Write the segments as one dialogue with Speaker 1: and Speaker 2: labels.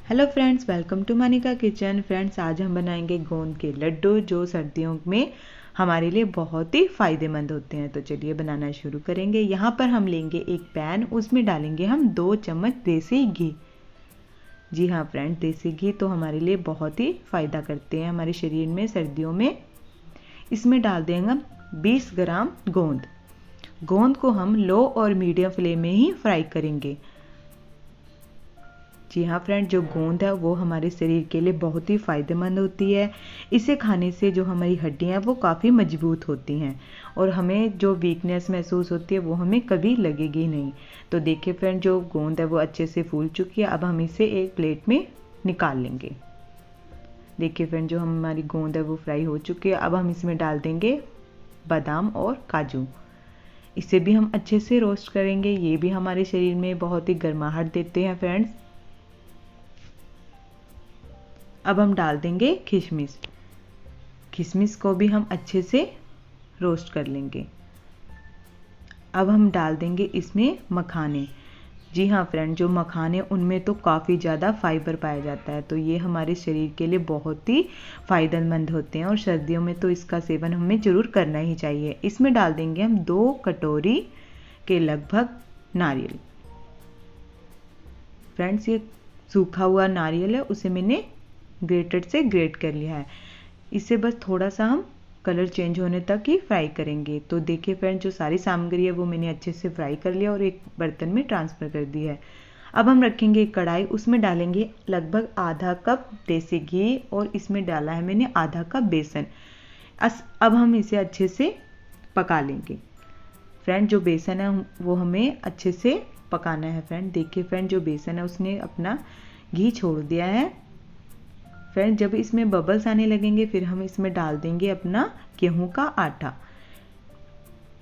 Speaker 1: Hello friends, welcome to Manika kitchen. Friends, आज हम बनाएंगे गोंद के लड्डू जो सर्दियों में हमारे लिए बहुत ही फ़ायदेमंद होते हैं। तो चलिए बनाना शुरू करेंगे। यहाँ पर हम लेंगे एक पैन, उसमें डालेंगे हम 2 चम्मच देसी घी। जी हाँ फ्रेंड्स, देसी घी तो हमारे लिए बहुत ही फ़ायदा करते हैं हमारे शरीर में सर्दियों में। इसमें डाल देंगे हम 20 ग्राम गोंद। गोंद को हम लो और मीडियम फ्लेम में ही फ्राई करेंगे। जी हाँ फ्रेंड, जो गोंद है वो हमारे शरीर के लिए बहुत ही फ़ायदेमंद होती है। इसे खाने से जो हमारी हड्डियाँ हैं वो काफ़ी मजबूत होती हैं और हमें जो वीकनेस महसूस होती है वो हमें कभी लगेगी नहीं। तो देखिए फ्रेंड, जो गोंद है वो अच्छे से फूल चुकी है। अब हम इसे एक प्लेट में निकाल लेंगे। देखिए फ्रेंड, जो हमारी गोंद है वो फ्राई हो चुकी है। अब हम इसमें डाल देंगे बादाम और काजू। इसे भी हम अच्छे से रोस्ट करेंगे। ये भी हमारे शरीर में बहुत ही गर्माहट देते हैं फ्रेंड्स। अब हम डाल देंगे किशमिश। किशमिश को भी हम अच्छे से रोस्ट कर लेंगे। अब हम डाल देंगे इसमें मखाने। जी हाँ फ्रेंड, जो मखाने उनमें तो काफ़ी ज़्यादा फाइबर पाया जाता है, तो ये हमारे शरीर के लिए बहुत ही फ़ायदेमंद होते हैं और सर्दियों में तो इसका सेवन हमें ज़रूर करना ही चाहिए। इसमें डाल देंगे हम 2 कटोरी के लगभग नारियल। फ्रेंड्स, ये सूखा हुआ नारियल है, उसे मैंने ग्रेटर से ग्रेट कर लिया है। इसे बस थोड़ा सा हम कलर चेंज होने तक ही फ्राई करेंगे। तो देखिए फ्रेंड, जो सारी सामग्री है वो मैंने अच्छे से फ्राई कर लिया और एक बर्तन में ट्रांसफ़र कर दी है। अब हम रखेंगे एक कढ़ाई, उसमें डालेंगे लगभग आधा कप देसी घी और इसमें डाला है मैंने आधा कप बेसन। अब हम इसे अच्छे से पका लेंगे। फ्रेंड, जो बेसन है वो हमें अच्छे से पकाना है। फ्रेंड देखिए फ्रेंड, जो बेसन है उसने अपना घी छोड़ दिया है। फ्रेंड, जब इसमें बबल्स आने लगेंगे फिर हम इसमें डाल देंगे अपना गेहूं का आटा।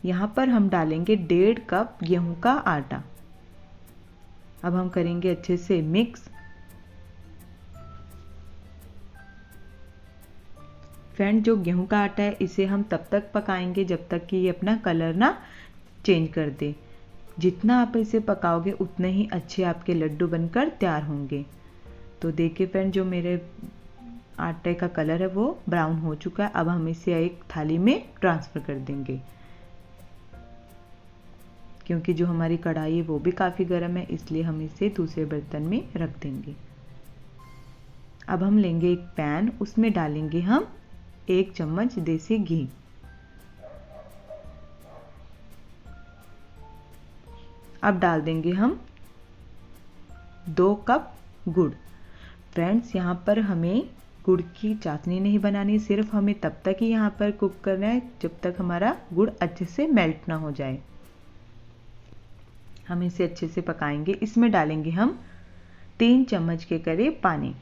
Speaker 1: यहाँ पर हम डालेंगे 1.5 कप गेहूं का आटा। अब हम करेंगे अच्छे से मिक्स। फ्रेंड, जो गेहूं का आटा है इसे हम तब तक पकाएंगे जब तक कि ये अपना कलर ना चेंज कर दे। जितना आप इसे पकाओगे उतने ही अच्छे आपके लड्डू बनकर तैयार होंगे। तो देखिए फ्रेंड, जो मेरे आटे का कलर है वो ब्राउन हो चुका है। अब हम इसे एक थाली में ट्रांसफ़र कर देंगे। क्योंकि जो हमारी कढ़ाई है वो भी काफ़ी गर्म है, इसलिए हम इसे दूसरे बर्तन में रख देंगे। अब हम लेंगे एक पैन, उसमें डालेंगे हम 1 चम्मच देसी घी। अब डाल देंगे हम 2 कप गुड़। फ्रेंड्स, यहाँ पर हमें गुड़ की चाशनी नहीं बनानी, सिर्फ हमें तब तक ही यहाँ पर कुक करना है जब तक हमारा गुड़ अच्छे से मेल्ट ना हो जाए। हम इसे अच्छे से पकाएंगे। इसमें डालेंगे हम 3 चम्मच के करीब पानी।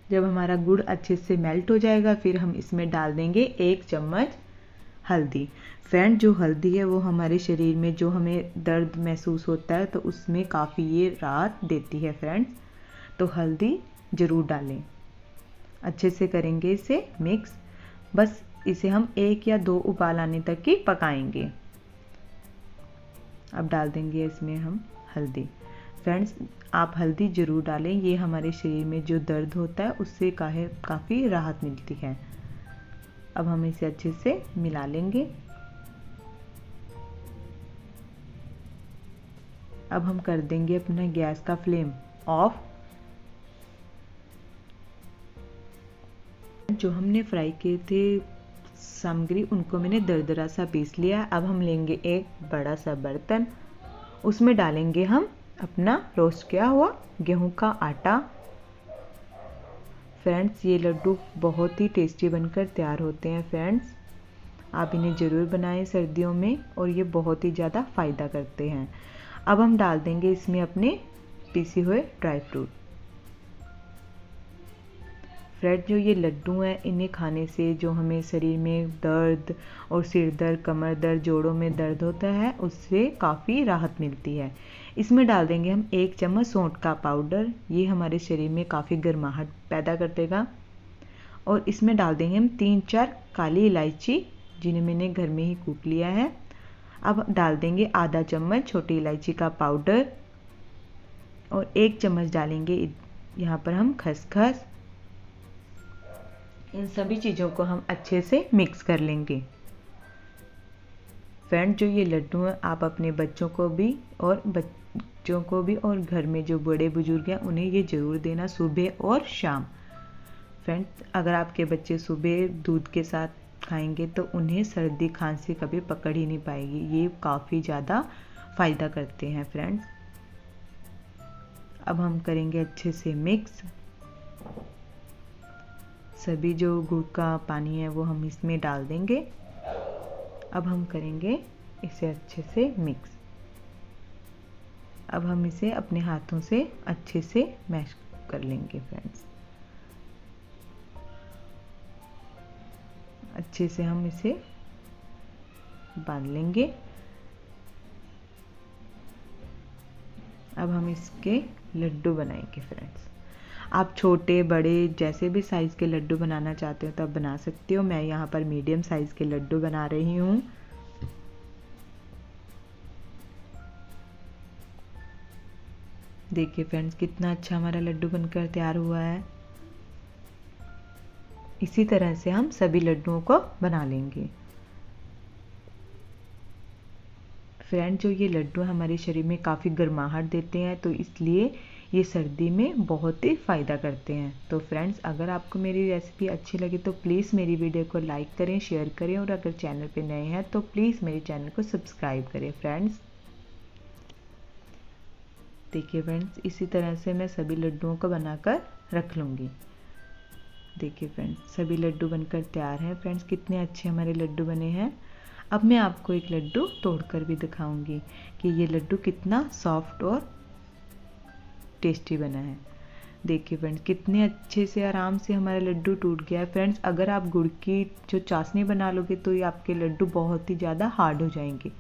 Speaker 1: जब हमारा गुड़ अच्छे से मेल्ट हो जाएगा फिर हम इसमें डाल देंगे 1 चम्मच हल्दी। फ्रेंड, जो हल्दी है वो हमारे शरीर में जो हमें दर्द महसूस होता है तो उसमें काफ़ी ये राहत देती है। फ्रेंड्स, तो हल्दी ज़रूर डालें। अच्छे से करेंगे इसे मिक्स। बस इसे हम 1 या 2 उबाल आने तक ही पकाएंगे। अब डाल देंगे इसमें हम हल्दी। फ्रेंड्स, आप हल्दी ज़रूर डालें, ये हमारे शरीर में जो दर्द होता है उससे काफ़ी राहत मिलती है। अब हम इसे अच्छे से मिला लेंगे। अब हम कर देंगे अपने गैस का फ्लेम ऑफ। जो हमने फ्राई किए थे सामग्री उनको मैंने दरदरा सा पीस लिया है। अब हम लेंगे एक बड़ा सा बर्तन, उसमें डालेंगे हम अपना रोस्ट किया हुआ गेहूं का आटा। फ्रेंड्स, ये लड्डू बहुत ही टेस्टी बनकर तैयार होते हैं। फ्रेंड्स, आप इन्हें ज़रूर बनाएं सर्दियों में और ये बहुत ही ज़्यादा फ़ायदा करते हैं। अब हम डाल देंगे इसमें अपने पीसे हुए ड्राई फ्रूट। फ्रेंड, जो ये लड्डू हैं इन्हें खाने से जो हमें शरीर में दर्द और सिर दर्द, कमर दर्द, जोड़ों में दर्द होता है उससे काफ़ी राहत मिलती है। इसमें डाल देंगे हम 1 चम्मच सौंठ का पाउडर। ये हमारे शरीर में काफ़ी गर्माहट पैदा कर देगा। और इसमें डाल देंगे हम 3-4 काली इलायची जिन्हें मैंने घर में ही कूट लिया है। अब डाल देंगे आधा चम्मच छोटी इलायची का पाउडर और 1 चम्मच डालेंगे यहाँ पर हम खसखस। इन सभी चीज़ों को हम अच्छे से मिक्स कर लेंगे। फ्रेंड्स, जो ये लड्डू हैं आप अपने बच्चों को भी और घर में जो बड़े बुजुर्ग हैं उन्हें ये ज़रूर देना सुबह और शाम। फ्रेंड्स, अगर आपके बच्चे सुबह दूध के साथ खाएंगे तो उन्हें सर्दी खांसी कभी पकड़ ही नहीं पाएगी। ये काफ़ी ज़्यादा फ़ायदा करते हैं फ्रेंड्स। अब हम करेंगे अच्छे से मिक्स। सभी जो गुड़ का पानी है वो हम इसमें डाल देंगे। अब हम करेंगे इसे अच्छे से मिक्स। अब हम इसे अपने हाथों से अच्छे से मैश कर लेंगे फ्रेंड्स। अच्छे से हम इसे बांध लेंगे। अब हम इसके लड्डू बनाएंगे फ्रेंड्स। आप छोटे बड़े जैसे भी साइज़ के लड्डू बनाना चाहते हो तब बना सकते हो। मैं यहाँ पर मीडियम साइज़ के लड्डू बना रही हूँ। देखिए फ्रेंड्स, कितना अच्छा हमारा लड्डू बनकर तैयार हुआ है। इसी तरह से हम सभी लड्डुओं को बना लेंगे। फ्रेंड, जो ये लड्डू हमारे शरीर में काफ़ी गर्माहट देते हैं तो इसलिए ये सर्दी में बहुत ही फ़ायदा करते हैं। तो फ्रेंड्स, अगर आपको मेरी रेसिपी अच्छी लगे तो प्लीज़ मेरी वीडियो को लाइक करें, शेयर करें और अगर चैनल पे नए हैं तो प्लीज़ मेरे चैनल को सब्सक्राइब करें फ्रेंड्स। देखिए फ्रेंड्स, इसी तरह से मैं सभी लड्डुओं को बनाकर रख लूँगी। देखिए फ्रेंड्स, सभी लड्डू बनकर तैयार हैं। फ्रेंड्स, कितने अच्छे हमारे लड्डू बने हैं। अब मैं आपको एक लड्डू तोड़कर भी दिखाऊंगी कि ये लड्डू कितना सॉफ्ट और टेस्टी बना है। देखिए फ्रेंड्स, कितने अच्छे से आराम से हमारा लड्डू टूट गया है। फ्रेंड्स, अगर आप गुड़ की जो चाशनी बना लोगे तो ये आपके लड्डू बहुत ही ज़्यादा हार्ड हो जाएंगे।